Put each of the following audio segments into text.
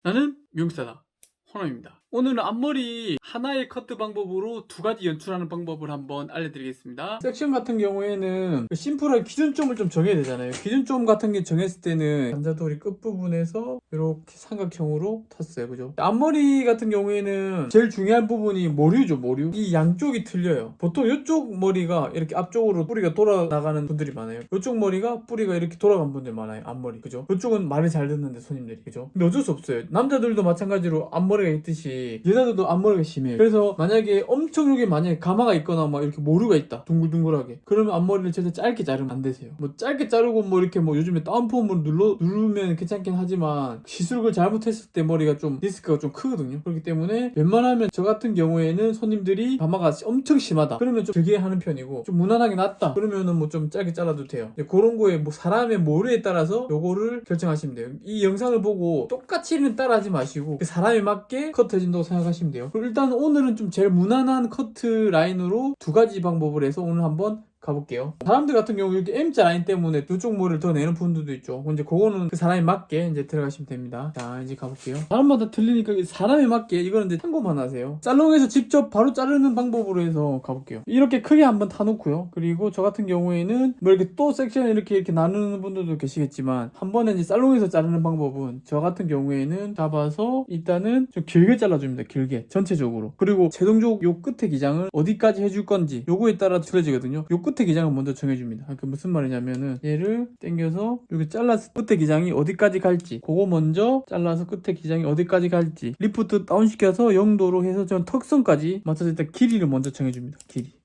나는 미용사다 호남입니다. 오늘은 앞머리 하나의 커트 방법으로 두 가지 연출하는 방법을 한번 알려드리겠습니다. 섹션 같은 경우에는 심플하게 기준점을 좀 정해야 되잖아요. 기준점 같은 게 정했을 때는 관자돌이 끝부분에서 이렇게 삼각형으로 탔어요. 그죠? 앞머리 같은 경우에는 제일 중요한 부분이 모류죠. 모류. 이 양쪽이 틀려요. 보통 이쪽 머리가 이렇게 앞쪽으로 뿌리가 돌아나가는 분들이 많아요. 이쪽 머리가 뿌리가 이렇게 돌아간 분들 많아요. 앞머리. 그죠? 이쪽은 말을 잘 듣는데 손님들이. 그죠? 근데 어쩔 수 없어요. 남자들도 마찬가지로 앞머리가 있듯이 여자들도 앞머리가 심해요. 그래서 만약에 엄청 여기 만약에 가마가 있거나 막 이렇게 모류가 있다. 둥글둥글하게. 그러면 앞머리를 진짜 짧게 자르면 안 되세요. 뭐 짧게 자르고 뭐 이렇게 뭐 요즘에 다운펌을 누르면 괜찮긴 하지만 시술을 잘못했을 때 머리가 좀 리스크가 좀 크거든요. 그렇기 때문에 웬만하면 저 같은 경우에는 손님들이 가마가 엄청 심하다. 그러면 좀 길게 하는 편이고 좀 무난하게 낫다. 그러면은 뭐 좀 짧게 잘라도 돼요. 그런 거에 뭐 사람의 모류에 따라서 요거를 결정하시면 돼요. 이 영상을 보고 똑같이는 따라하지 마시고 그 사람에 맞게 커트해준다고 생각하시면 돼요. 그럼 일단 오늘은 좀 제일 무난한 커트 라인으로 두 가지 방법을 해서 오늘 한번 가볼게요. 사람들 같은 경우 이렇게 M자 라인 때문에 이쪽 머리를 더 내는 분들도 있죠. 이제 그거는 그 사람에 맞게 이제 들어가시면 됩니다. 자, 이제 가볼게요. 사람마다 틀리니까 사람에 맞게 이거는 이제 참고만 하세요. 살롱에서 직접 바로 자르는 방법으로 해서 가볼게요. 이렇게 크게 한번 타놓고요. 그리고 저 같은 경우에는 뭐 이렇게 또 섹션 이렇게 나누는 분들도 계시겠지만 한 번에 이제 살롱에서 자르는 방법은 저 같은 경우에는 잡아서 일단은 좀 길게 잘라줍니다. 길게 전체적으로. 그리고 최종적으로 요 끝에 기장을 어디까지 해줄 건지 요거에 따라 틀어지거든요. 요 끝에 기장을 먼저 정해줍니다. 그러니까 무슨 말이냐면은 얘를 당겨서 여기 잘라서 끝에 기장이 어디까지 갈지 그거 먼저 잘라서 끝에 기장이 어디까지 갈지 리프트 다운시켜서 0도로 해서 전 턱선까지 맞춰서 일단 길이를 먼저 정해줍니다. 길이.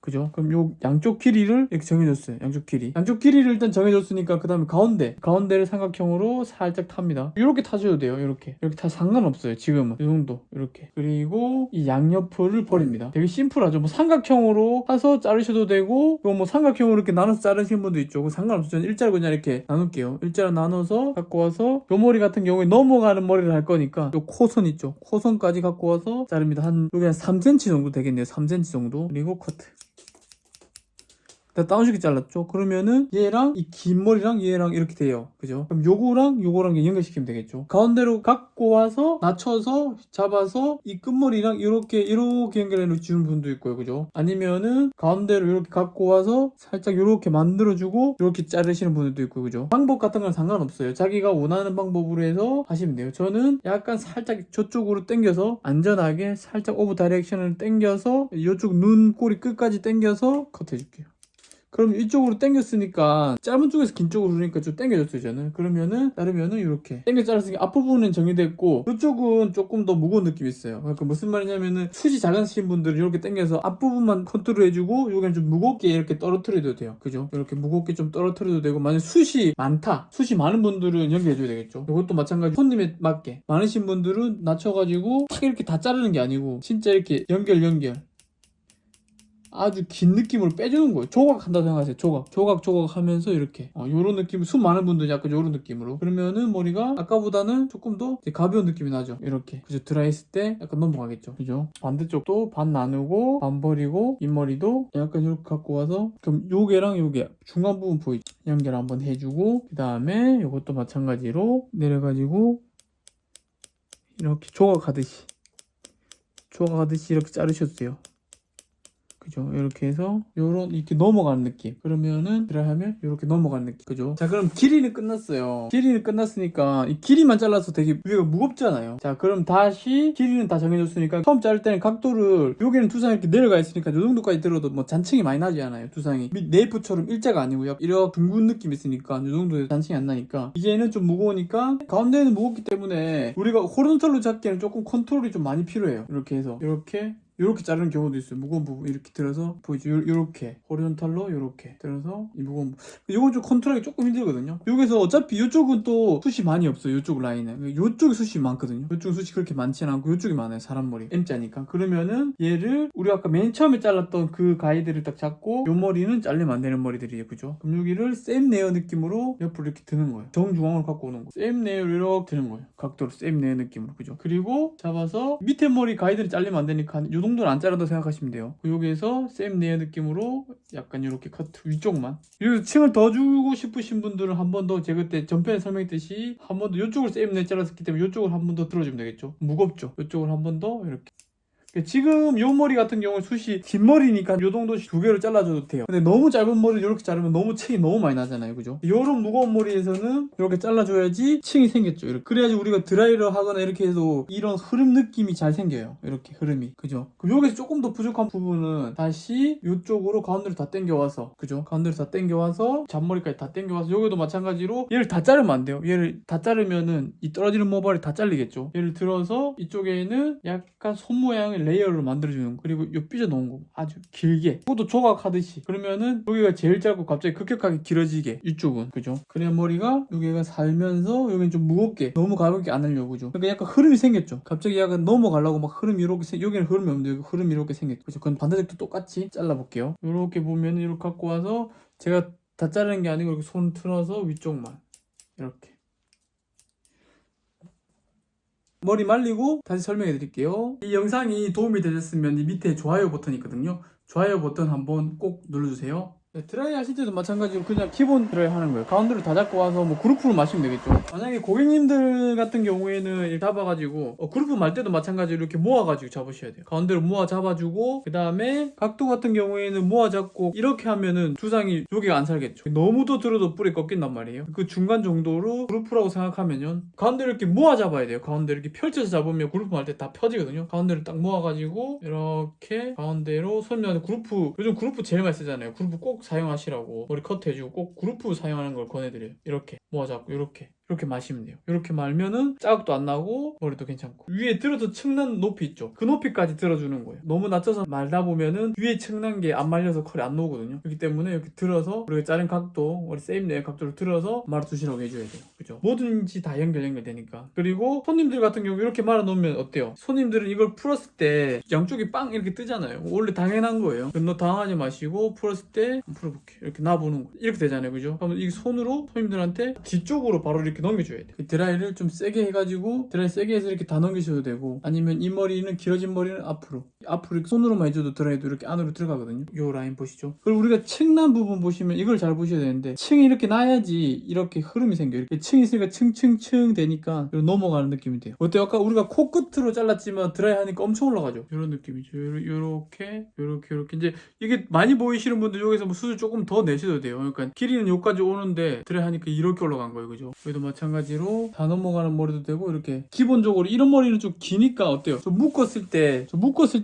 그죠? 그럼 요 양쪽 길이를 이렇게 정해줬어요. 양쪽 길이. 양쪽 길이를 일단 정해줬으니까 그 다음에 가운데를 삼각형으로 살짝 탑니다. 이렇게 타줘도 돼요. 이렇게 타 상관없어요. 지금은 이 정도 이렇게. 그리고 이 양옆을 버립니다. 되게 심플하죠. 뭐 삼각형으로 타서 자르셔도 되고 이거 뭐 삼각형으로 이렇게 나눠서 자르시는 분도 있죠. 그 상관없어요. 저는 일자로 그냥 이렇게 나눌게요. 일자로 나눠서 갖고 와서 요 머리 같은 경우에 넘어가는 머리를 할 거니까 요 코선 있죠. 코선까지 갖고 와서 자릅니다. 여기 한 3cm 정도 되겠네요. 3cm 정도. 그리고 커트. 다운시키 잘랐죠? 그러면은 얘랑 이 긴 머리랑 얘랑 이렇게 돼요. 그죠? 그럼 요거랑 연결시키면 되겠죠? 가운데로 갖고 와서 낮춰서 잡아서 이 끝머리랑 이렇게 연결해 주는 분도 있고요. 그죠? 아니면은 가운데로 이렇게 갖고 와서 살짝 이렇게 만들어주고 이렇게 자르시는 분들도 있고 그죠? 방법 같은 건 상관없어요. 자기가 원하는 방법으로 해서 하시면 돼요. 저는 약간 살짝 저쪽으로 당겨서 안전하게 살짝 오브 다이렉션을 당겨서 이쪽 눈 꼬리 끝까지 당겨서 컷해 줄게요. 그럼 이쪽으로 당겼으니까 짧은 쪽에서 긴 쪽으로 그러니까 좀 당겨줬어요 저는. 그러면은 자르면은 이렇게 당겨 잘랐으니까 앞부분은 정리됐고 이쪽은 조금 더 무거운 느낌이 있어요. 그러니까 무슨 말이냐면은 숱이 작으신 분들은 이렇게 당겨서 앞부분만 컨트롤 해주고 여기는 좀 무겁게 이렇게 떨어뜨려도 돼요. 그죠? 이렇게 무겁게 좀 떨어뜨려도 되고 만약 숱이 많은 분들은 연결해줘야 되겠죠. 이것도 마찬가지 손님에 맞게 많으신 분들은 낮춰가지고 탁 이렇게 다 자르는 게 아니고 진짜 이렇게 연결 아주 긴 느낌으로 빼주는 거예요. 조각한다 생각하세요. 조각 하면서 이렇게 요런 느낌. 숱 많은 분들은 약간 요런 느낌으로. 그러면은 머리가 아까보다는 조금 더 가벼운 느낌이 나죠. 이렇게. 그죠? 드라이했을 때 약간 넘어가겠죠. 그죠? 반대쪽도 반 나누고 반 버리고 윗머리도 약간 이렇게 갖고 와서 그럼 요게랑 요게 중간 부분 보이죠? 연결 한번 해주고 그 다음에 요것도 마찬가지로 내려가지고 이렇게 조각하듯이 이렇게 자르셔도 돼요. 그죠? 이렇게 해서 이렇게 넘어가는 느낌. 그러면은 드라이하면 이렇게 넘어가는 느낌. 그죠? 자, 그럼 길이는 끝났어요. 길이는 끝났으니까 이 길이만 잘라서 되게 위가 무겁잖아요. 자, 그럼 다시 길이는 다 정해졌으니까 처음 자를 때는 각도를 여기는 두상이 이렇게 내려가 있으니까 이 정도까지 들어도 뭐 잔층이 많이 나지 않아요. 두상이 네이프처럼 일자가 아니고 이렇게 둥근 느낌이 있으니까 이 정도에 잔층이 안 나니까 이제는 좀 무거우니까 가운데는 무겁기 때문에 우리가 호리존탈로 잡기에는 조금 컨트롤이 좀 많이 필요해요. 이렇게 해서 이렇게 자르는 경우도 있어요. 무거운 부분 이렇게 들어서 보이죠? 요렇게 호리존탈로 이렇게 들어서 이 무거운 부분. 이건 좀 컨트롤하기 조금 힘들거든요. 여기서 어차피 이쪽은 또 숱이 많이 없어요. 이쪽 라인은 이쪽에 숱이 많거든요. 이쪽 숱이 그렇게 많지는 않고 이쪽이 많아요. 사람 머리 M자니까. 그러면은 얘를 우리 아까 맨 처음에 잘랐던 그 가이드를 딱 잡고 요 머리는 잘리면 안 되는 머리들이에요. 그죠? 그럼 여기를 셈 레어 느낌으로 옆으로 이렇게 드는 거예요. 정중앙으로 갖고 오는 거. 셈 레어를 이렇게 드는 거예요. 각도로 셈 레어 느낌으로. 그죠? 그리고 잡아서 밑에 머리 가이드를 잘리면 안 되니까 요 정도는 안 자른다고 생각하시면 돼요. 여기에서 쌤 네어 느낌으로 약간 이렇게 커트 위쪽만. 여기서 층을 더 주고 싶으신 분들은 한 번 더 제가 그때 전편에 설명했듯이 한 번 더 이쪽을 쌤 네어 잘랐기 때문에 이쪽을 한 번 더 들어주면 되겠죠. 무겁죠. 이쪽을 한 번 더 이렇게. 지금 요 머리 같은 경우는 숱이 긴 머리니까 요 정도 두 개로 잘라줘도 돼요. 근데 너무 짧은 머리를 이렇게 자르면 너무 층이 너무 많이 나잖아요. 그죠? 요런 무거운 머리에서는 이렇게 잘라줘야지 층이 생겼죠. 이렇게. 그래야지 우리가 드라이를 하거나 이렇게 해도 이런 흐름 느낌이 잘 생겨요. 이렇게 흐름이. 그죠? 그럼 여기서 조금 더 부족한 부분은 다시 요쪽으로 가운데로 다 당겨와서, 그죠? 가운데로 다 당겨와서 잔머리까지 다 당겨와서 여기도 마찬가지로 얘를 다 자르면 안 돼요. 얘를 다 자르면은 이 떨어지는 모발이 다 잘리겠죠. 얘를 들어서 이쪽에는 약간 손 모양을 레이어를 만들어주는 거. 그리고 요 삐져놓은 거 아주 길게 그것도 조각하듯이. 그러면은 여기가 제일 짧고 갑자기 급격하게 길어지게 이쪽은. 그죠? 그래야 머리가 여기가 살면서 여기는 좀 무겁게 너무 가볍게 안 하려고. 그죠? 그러니까 약간 흐름이 생겼죠. 갑자기 약간 넘어가려고 막 흐름이 이렇게 여기는 흐름이 없는데 여기 흐름이 이렇게 생겼죠. 그죠? 그럼 반대쪽도 똑같이 잘라볼게요. 이렇게 보면 이렇게 갖고 와서 제가 다 자르는 게 아니고 이렇게 손 틀어서 위쪽만 이렇게. 머리 말리고 다시 설명해 드릴게요. 이 영상이 도움이 되셨으면 이 밑에 좋아요 버튼이 있거든요. 좋아요 버튼 한번 꼭 눌러주세요. 네, 드라이 하실 때도 마찬가지로 그냥 기본 드라이 하는 거예요. 가운데로 다 잡고 와서 뭐 그루프로 마시면 되겠죠. 만약에 고객님들 같은 경우에는 이렇게 잡아가지고 그루프 말 때도 마찬가지로 이렇게 모아가지고 잡으셔야 돼요. 가운데로 모아 잡아주고 그 다음에 각도 같은 경우에는 모아 잡고 이렇게 하면은 두상이 여기가 안 살겠죠. 너무 더 들어도 뿔이 꺾인단 말이에요. 그 중간 정도로 그루프라고 생각하면은 가운데로 이렇게 모아 잡아야 돼요. 가운데 이렇게 펼쳐서 잡으면 그루프 할 때 다 펴지거든요. 가운데를 딱 모아가지고 이렇게 가운데로 손님한테 그루프, 요즘 그루프 제일 많이 쓰잖아요. 그루프 꼭 사용하시라고 머리 커트 해주고 꼭 그루프 사용하는 걸 권해드려요. 이렇게 모아잡고 이렇게 마시면 돼요. 이렇게 말면은 자극도 안 나고 머리도 괜찮고 위에 들어서 층난 높이 있죠. 그 높이까지 들어주는 거예요. 너무 낮춰서 말다 보면은 위에 층난 게 안 말려서 컬이 안 나오거든요. 그렇기 때문에 이렇게 들어서 우리가 자른 각도 머리 세입 각도를 들어서 말아주시라고 해줘야 돼요. 그죠? 뭐든지 다 연결되니까. 그리고 손님들 같은 경우 이렇게 말아 놓으면 어때요? 손님들은 이걸 풀었을 때 양쪽이 빵 이렇게 뜨잖아요. 원래 당연한 거예요. 너 당하지 마시고 풀었을 때 풀어볼게. 이렇게 놔보는 거 이렇게 되잖아요. 그죠? 그러면 이 손으로 손님들한테 뒤쪽으로 바로 이렇게 넘겨줘야 돼. 드라이를 좀 세게 해가지고 드라이 세게 해서 이렇게 다 넘기셔도 되고, 아니면 이 머리는 길어진 머리는 앞으로 이렇게 손으로만 해줘도 드라이도 이렇게 안으로 들어가거든요. 요 라인 보시죠. 그리고 우리가 층난 부분 보시면 이걸 잘 보셔야 되는데, 층이 이렇게 나야지 이렇게 흐름이 생겨요. 이렇게 층이 있으니까 층층층 되니까 넘어가는 느낌이 돼요. 어때요? 아까 우리가 코끝으로 잘랐지만 드라이 하니까 엄청 올라가죠. 이런 느낌이죠. 요렇게 이제 이게 많이 보이시는 분들 여기서 뭐 수술 조금 더 내셔도 돼요. 그러니까 길이는 여기까지 오는데 드라이 하니까 이렇게 올라간 거예요. 그죠? 여기도 마찬가지로 다 넘어가는 머리도 되고, 이렇게 기본적으로 이런 머리는 좀 기니까 어때요? 저 묶었을 때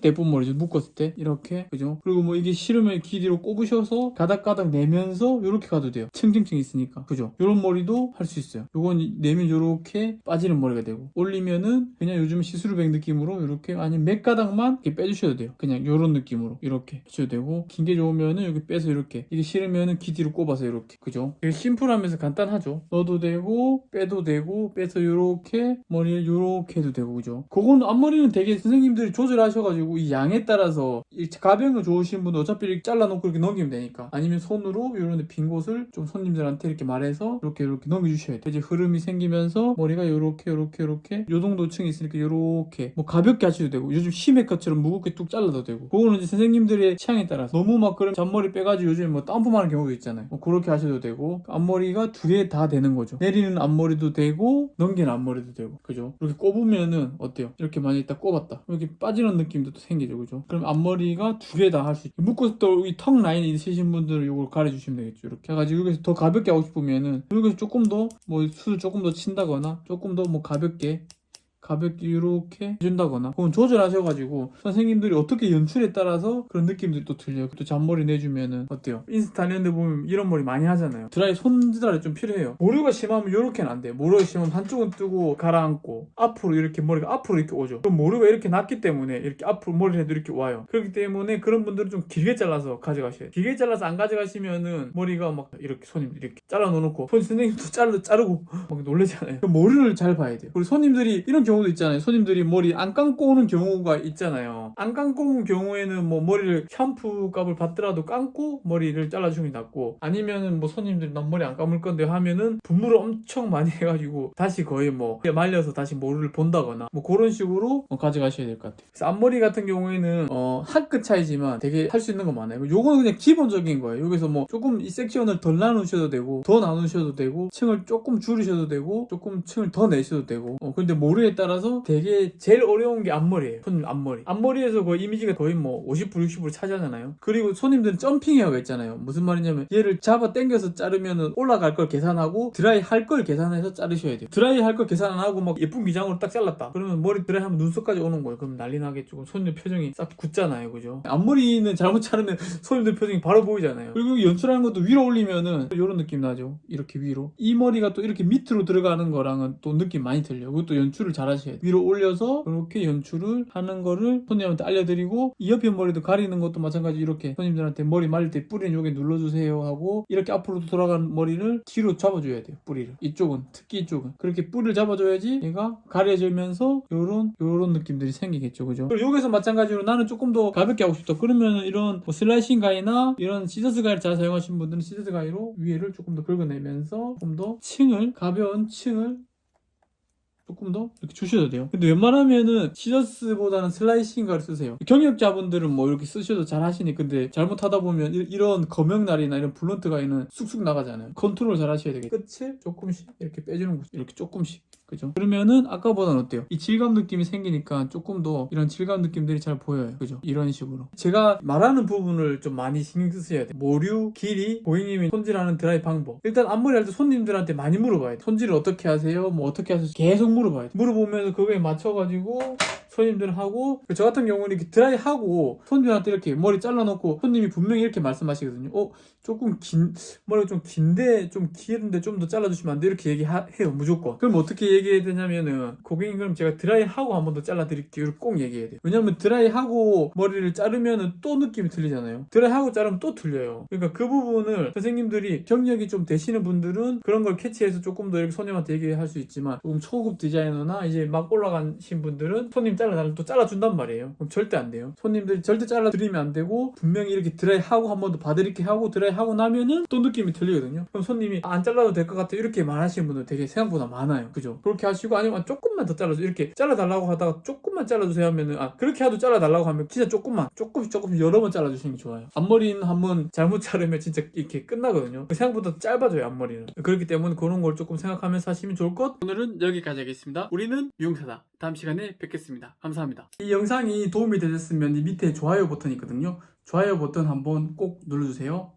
예쁜 머리죠. 묶었을 때 이렇게. 그죠? 그리고 뭐 이게 싫으면 길이로 꼽으셔서 가닥가닥 내면서 이렇게 가도 돼요. 층층층 있으니까. 그죠? 이런 머리도 할 수 있어요. 요건 내면 이렇게 빠지는 머리가 되고, 올리면은 그냥 요즘 시스루백 느낌으로 이렇게, 아니면 몇 가닥만 이렇게 빼주셔도 돼요. 그냥 요런 느낌으로 이렇게 해주셔도 되고, 긴 게 좋으면은 여기 빼서 이렇게, 이게 싫으면은 귀 뒤로 꼽아서 이렇게. 그죠? 되게 심플하면서 간단하죠. 넣어도 되고 빼도 되고, 빼서 요렇게 머리를 요렇게 해도 되고. 그죠? 그건 앞머리는 되게 선생님들이 조절하셔가지고 이 양에 따라서 가벼운 거 좋으신 분은 어차피 이렇게 잘라놓고 이렇게 넘기면 되니까, 아니면 손으로 요런 데 빈 곳을 좀 손님들한테 이렇게 말해서 이렇게 넘겨주셔야 돼요. 이제 흐름이 생기면서 머리가 요렇게 요 정도 층이 있으니까 요렇게 뭐 가볍게 하셔도 되고, 요즘 시메컷처럼 무겁게 뚝 잘라도 되고. 그거는 이제 선생님들의 취향에 따라서. 너무 막 그런 잔머리 빼가지고 요즘에 뭐 다운펌하는 경우도 있잖아요. 뭐 그렇게 하셔도 되고, 앞머리가 두 개 다 되는 거죠. 내리는 앞머리도 되고 넘기는 앞머리도 되고. 그죠? 이렇게 꼽으면은 어때요? 이렇게 만약에 딱 꼽았다, 이렇게 빠지는 느낌도 또 생기죠. 그죠? 그럼 앞머리가 두 개 다 할 수 있고, 묶어서 또 이 턱 라인 있으신 분들은 이걸 가려주시면 되겠죠. 이렇게 해가지고 여기서 더 가볍게 하고 싶으면은 여기서 조금 더 뭐 수술 조금 더 친다거나, 조금 더 뭐 가볍게 이렇게 해준다거나, 그건 조절하셔가지고 선생님들이 어떻게 연출에 따라서 그런 느낌들이 또 들려요. 또 잔머리 내주면은 어때요? 인스타 이런 데 보면 이런 머리 많이 하잖아요. 드라이 손질이 좀 필요해요. 모르가 심하면 이렇게는 안 돼요. 모르가 심하면 한쪽은 뜨고 가라앉고 앞으로 이렇게 머리가 앞으로 이렇게 오죠. 그럼 모르가 이렇게 낮기 때문에 이렇게 앞으로 머리를 해도 이렇게 와요. 그렇기 때문에 그런 분들은 좀 길게 잘라서 가져가셔야 돼요. 길게 잘라서 안 가져가시면은 머리가 막 이렇게 손님들 이렇게 잘라 놓고, 선생님도 자르고 막 놀라잖아요. 그럼 머리를 잘 봐야 돼요. 그리고 손님들이 이런 경우 경우도 있잖아요. 손님들이 머리 안 감고 오는 경우가 있잖아요. 안 감고 오는 경우에는 뭐 머리를 샴푸 값을 받더라도 감고 머리를 잘라주는 게 낫고, 아니면은 뭐 손님들이 난 머리 안 감을 건데 하면은 분무를 엄청 많이 해가지고 다시 거의 뭐 말려서 다시 머리를 본다거나 뭐 그런 식으로 가져가셔야 될 것 같아요. 그래서 앞머리 같은 경우에는 한 끗 차이지만 되게 할 수 있는 거 많아요. 요거는 그냥 기본적인 거예요. 여기서 뭐 조금 이 섹션을 덜 나누셔도 되고 더 나누셔도 되고 층을 조금 줄이셔도 되고 조금 층을 더 내셔도 되고, 근데 모르에 따라서 되게 제일 어려운 게 앞머리예요. 손님 앞머리에서 거의 이미지가 거의 뭐 50% 60% 차지하잖아요. 그리고 손님들은 점핑 헤어가 있잖아요. 무슨 말이냐면 얘를 잡아 당겨서 자르면은 올라갈 걸 계산하고 드라이 할 걸 계산해서 자르셔야 돼요. 드라이 할 걸 계산 안 하고 막 예쁜 기장으로 딱 잘랐다 그러면 머리 드라이 하면 눈썹까지 오는 거예요. 그럼 난리 나겠죠. 손님 표정이 싹 굳잖아요. 그죠? 앞머리는 잘못 자르면 손님들 표정이 바로 보이잖아요. 그리고 연출하는 것도 위로 올리면은 이런 느낌 나죠. 이렇게 위로. 이 머리가 또 이렇게 밑으로 들어가는 거랑은 또 느낌 많이 틀려요. 그것도 연출을 잘 하셔야 돼요. 위로 올려서 이렇게 연출을 하는 거를 손님한테 알려드리고, 이 옆에 머리도 가리는 것도 마찬가지 이렇게 손님들한테 머리 말릴 때 뿌리는 여기 눌러주세요 하고, 이렇게 앞으로 돌아가는 머리를 뒤로 잡아줘야 돼요. 뿌리를. 이쪽은, 특히 이쪽은. 그렇게 뿌리를 잡아줘야지 얘가 가려지면서 요런 느낌들이 생기겠죠. 그죠? 그리고 여기서 마찬가지로 나는 조금 더 가볍게 하고 싶다. 그러면 이런 뭐 슬라이싱 가위나 이런 시저스 가위를 잘 사용하시는 분들은 시저스 가위로 위에를 조금 더 긁어내면서 조금 더 가벼운 층을 조금 더 이렇게 주셔도 돼요. 근데 웬만하면은 시저스보다는 슬라이싱 가위를 쓰세요. 경력자분들은 뭐 이렇게 쓰셔도 잘 하시니, 근데 잘못하다 보면 이런 검역날이나 이런 블런트 가위는 쑥쑥 나가잖아요. 컨트롤 잘 하셔야 되겠죠. 끝을 조금씩 이렇게 빼주는 거죠. 이렇게 조금씩. 그죠? 그러면은 아까보다는 어때요? 이 질감 느낌이 생기니까 조금 더 이런 질감 느낌들이 잘 보여요. 그죠? 이런 식으로. 제가 말하는 부분을 좀 많이 신경 쓰셔야 돼요. 모류, 길이, 고객님이 손질하는 드라이 방법. 일단 앞머리 할 때 손님들한테 많이 물어봐야 돼요. 손질을 어떻게 하세요? 뭐 어떻게 하세요? 계속 물어봐야 돼요. 물어보면서 그거에 맞춰가지고 손님들 하고, 저 같은 경우는 이렇게 드라이 하고 손님한테 이렇게 머리 잘라놓고 손님이 분명히 이렇게 말씀하시거든요. 조금 머리가 좀 긴데 좀 길은데 좀 더 잘라주시면 안 돼? 이렇게 얘기해요. 무조건. 그럼 어떻게 얘기해야 되냐면은, 고객님 그럼 제가 드라이 하고 한 번 더 잘라드릴게요. 이렇게 꼭 얘기해야 돼요. 왜냐면 드라이 하고 머리를 자르면은 또 느낌이 틀리잖아요. 드라이 하고 자르면 또 틀려요. 그러니까 그 부분을 선생님들이 경력이 좀 되시는 분들은 그런 걸 캐치해서 조금 더 이렇게 손님한테 얘기할 수 있지만, 조금 초급 디자이너나 이제 막 올라가신 분들은 손님 잘라달라면 또 잘라준단 말이에요. 그럼 절대 안 돼요. 손님들이 절대 잘라드리면 안 되고, 분명히 이렇게 드라이 하고 한 번 더 봐드릴게 하고 드라이 하고 나면은 또 느낌이 틀리거든요. 그럼 손님이 안 잘라도 될 것 같아 이렇게 말하시는 분들 되게 생각보다 많아요. 그죠? 그렇게 하시고, 아니면 조금만 더 잘라줘 이렇게 잘라달라고 하다가 조금만 잘라주세요 하면은, 그렇게 하도 잘라달라고 하면 진짜 조금씩 여러 번 잘라주시는 게 좋아요. 앞머리는 한번 잘못 자르면 진짜 이렇게 끝나거든요. 생각보다 짧아져요 앞머리는. 그렇기 때문에 그런 걸 조금 생각하면서 하시면 좋을 것. 오늘은 여기까지 하겠습니다. 우리는 미용사다. 다음 시간에 뵙겠습니다. 감사합니다. 이 영상이 도움이 되셨으면 이 밑에 좋아요 버튼이 있거든요. 좋아요 버튼 한번 꼭 눌러주세요.